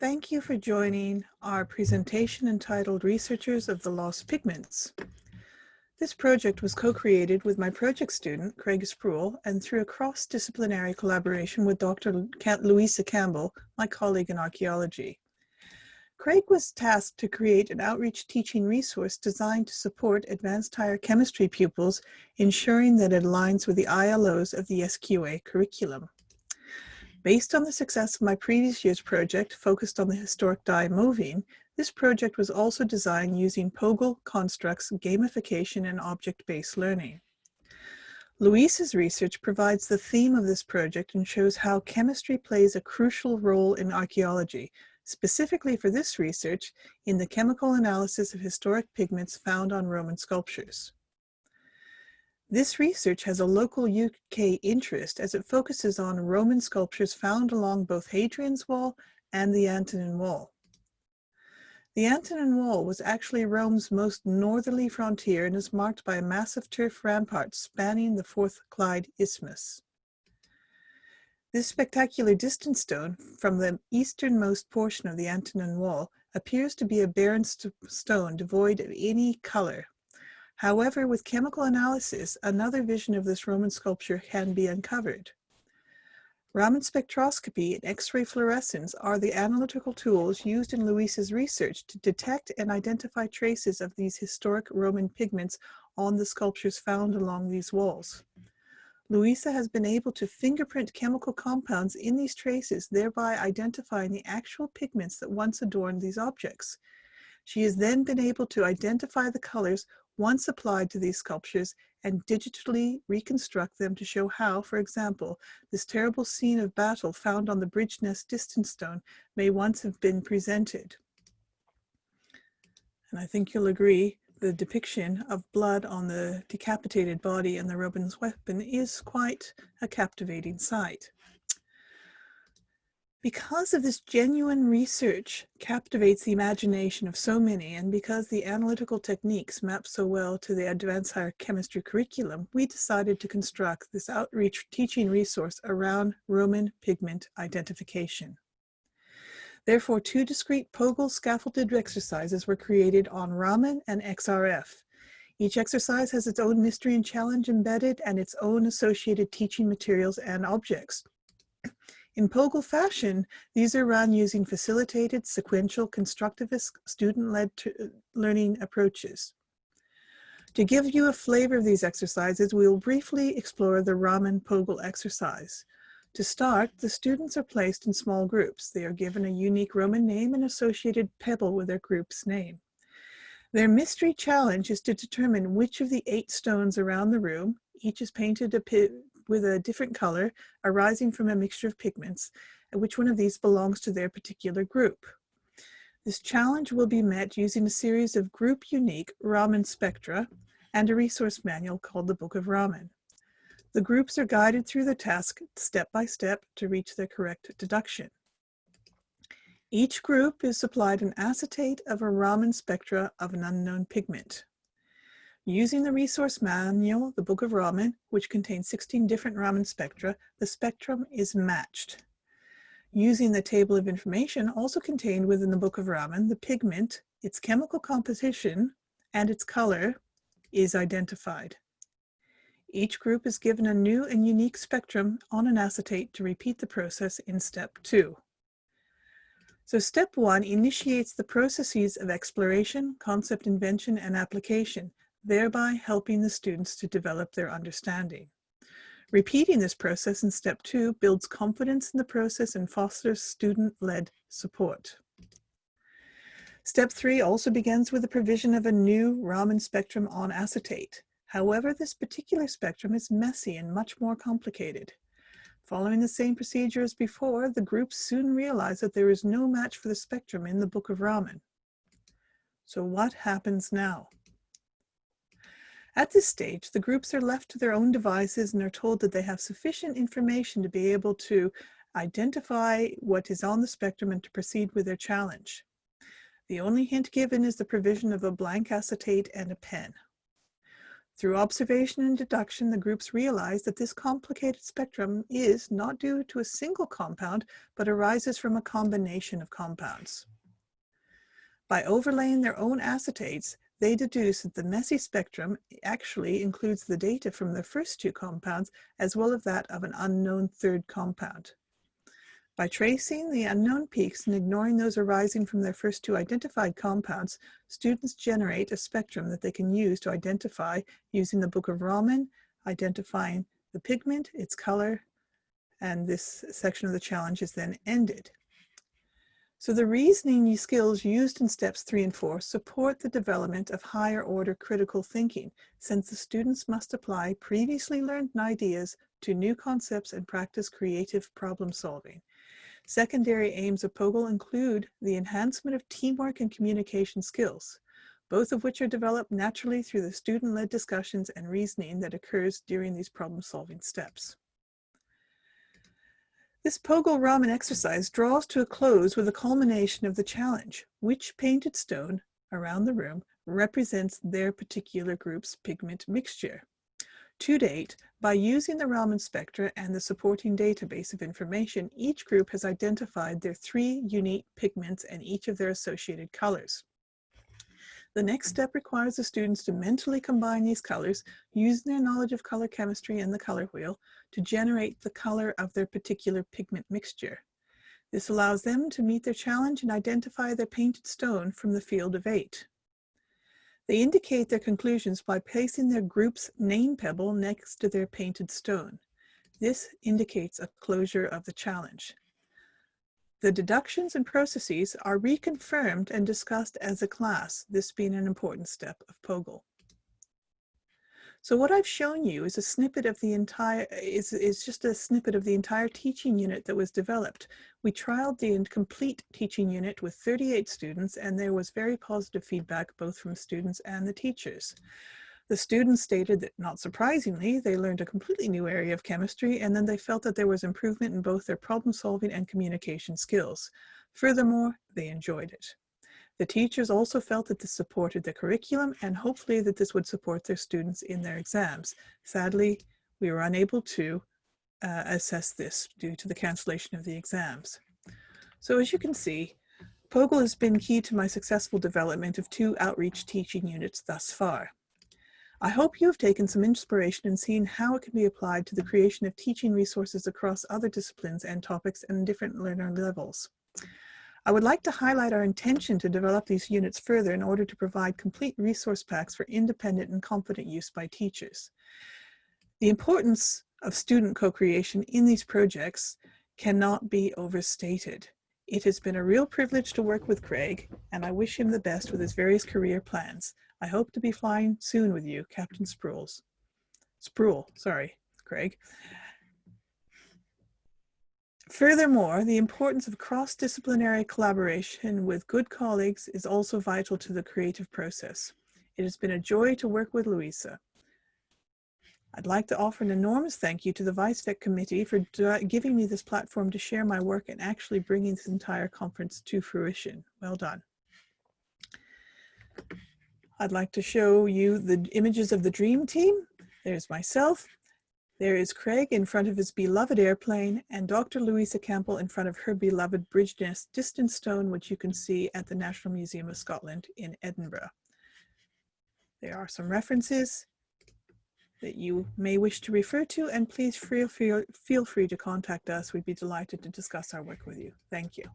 Thank you for joining our presentation entitled Researchers of the Lost Pigments. This project was co-created with my project student, Craig Spruill, and through a cross-disciplinary collaboration with Dr. Louisa Campbell, my colleague in archaeology. Craig was tasked to create an outreach teaching resource designed to support advanced higher chemistry pupils, ensuring that it aligns with the ILOs of the SQA curriculum. Based on the success of my previous year's project focused on the historic dye moving, this project was also designed using POGIL constructs, gamification, and object-based learning. Louisa's research provides the theme of this project and shows how chemistry plays a crucial role in archaeology, specifically for this research in the chemical analysis of historic pigments found on Roman sculptures. This research has a local UK interest as it focuses on Roman sculptures found along both Hadrian's Wall and the Antonine Wall. The Antonine Wall was actually Rome's most northerly frontier and is marked by a massive turf rampart spanning the Fourth Clyde Isthmus. This spectacular distance stone from the easternmost portion of the Antonine Wall appears to be a barren stone devoid of any color. However, with chemical analysis, another vision of this Roman sculpture can be uncovered. Raman spectroscopy and X-ray fluorescence are the analytical tools used in Louisa's research to detect and identify traces of these historic Roman pigments on the sculptures found along these walls. Louisa has been able to fingerprint chemical compounds in these traces, thereby identifying the actual pigments that once adorned these objects. She has then been able to identify the colors once applied to these sculptures and digitally reconstruct them to show how, for example, this terrible scene of battle found on the Bridge Nest distance stone may once have been presented. And I think you'll agree, the depiction of blood on the decapitated body and the Roman's weapon is quite a captivating sight. Because of this genuine research captivates the imagination of so many, and because the analytical techniques map so well to the advanced higher chemistry curriculum, we decided to construct this outreach teaching resource around Roman pigment identification. Therefore, two discrete POGIL scaffolded exercises were created on Raman and XRF. Each exercise has its own mystery and challenge embedded and its own associated teaching materials and objects. In POGIL fashion, these are run using facilitated, sequential, constructivist, student-led learning approaches. To give you a flavor of these exercises, we will briefly explore the Raman POGIL exercise. To start, the students are placed in small groups. They are given a unique Roman name and associated pebble with their group's name. Their mystery challenge is to determine which of the 8 stones around the room, each is painted with a different color arising from a mixture of pigments, and which one of these belongs to their particular group. This challenge will be met using a series of group-unique Raman spectra and a resource manual called the Book of Raman. The groups are guided through the task step by step to reach their correct deduction. Each group is supplied an acetate of a Raman spectra of an unknown pigment. Using the resource manual, the Book of Raman, which contains 16 different Raman spectra, the spectrum is matched. Using the table of information also contained within the Book of Raman, the pigment, its chemical composition, and its color is identified. Each group is given a new and unique spectrum on an acetate to repeat the process in step 2. So step 1 initiates the processes of exploration, concept invention, and application, thereby helping the students to develop their understanding. Repeating this process in step 2 builds confidence in the process and fosters student-led support. Step 3 also begins with the provision of a new Raman spectrum on acetate. However, this particular spectrum is messy and much more complicated. Following the same procedure as before, the groups soon realize that there is no match for the spectrum in the Book of Raman. So what happens now? At this stage, the groups are left to their own devices and are told that they have sufficient information to be able to identify what is on the spectrum and to proceed with their challenge. The only hint given is the provision of a blank acetate and a pen. Through observation and deduction, the groups realized that this complicated spectrum is not due to a single compound, but arises from a combination of compounds. By overlaying their own acetates, they deduced that the messy spectrum actually includes the data from the first two compounds, as well as that of an unknown third compound. By tracing the unknown peaks and ignoring those arising from their first two identified compounds, students generate a spectrum that they can use to identify using the Book of Raman, identifying the pigment, its color, and this section of the challenge is then ended. So the reasoning skills used in steps 3 and 4 support the development of higher order critical thinking, since the students must apply previously learned ideas to new concepts and practice creative problem solving. Secondary aims of POGIL include the enhancement of teamwork and communication skills, both of which are developed naturally through the student-led discussions and reasoning that occurs during these problem-solving steps. This POGIL Raman exercise draws to a close with a culmination of the challenge. Which painted stone around the room represents their particular group's pigment mixture? To date, by using the Raman spectra and the supporting database of information, each group has identified their 3 unique pigments and each of their associated colors. The next step requires the students to mentally combine these colors using their knowledge of color chemistry and the color wheel to generate the color of their particular pigment mixture. This allows them to meet their challenge and identify their painted stone from the field of 8. They indicate their conclusions by placing their group's name pebble next to their painted stone. This indicates a closure of the challenge. The deductions and processes are reconfirmed and discussed as a class, this being an important step of POGIL. So what I've shown you is a snippet of the entire, is just a snippet of the entire teaching unit that was developed. We trialed the complete teaching unit with 38 students, and there was very positive feedback both from students and the teachers. The students stated that, not surprisingly, they learned a completely new area of chemistry, and then they felt that there was improvement in both their problem solving and communication skills. Furthermore, they enjoyed it. The teachers also felt that this supported the curriculum and hopefully that this would support their students in their exams. Sadly, we were unable to assess this due to the cancellation of the exams. So as you can see, POGIL has been key to my successful development of 2 outreach teaching units thus far. I hope you have taken some inspiration in seeing how it can be applied to the creation of teaching resources across other disciplines and topics and different learner levels. I would like to highlight our intention to develop these units further in order to provide complete resource packs for independent and confident use by teachers. The importance of student co-creation in these projects cannot be overstated. It has been a real privilege to work with Craig, and I wish him the best with his various career plans. I hope to be flying soon with you, Captain Sproul, sorry, Craig. Furthermore, the importance of cross-disciplinary collaboration with good colleagues is also vital to the creative process. It has been a joy to work with Louisa. I'd like to offer an enormous thank you to the Vice-Vec Committee for giving me this platform to share my work and actually bringing this entire conference to fruition. Well done. I'd like to show you the images of the dream team. There's myself. There is Craig in front of his beloved airplane and Dr. Louisa Campbell in front of her beloved bridge nest distance stone, which you can see at the National Museum of Scotland in Edinburgh. There are some references that you may wish to refer to, and please feel free to contact us. We'd be delighted to discuss our work with you. Thank you.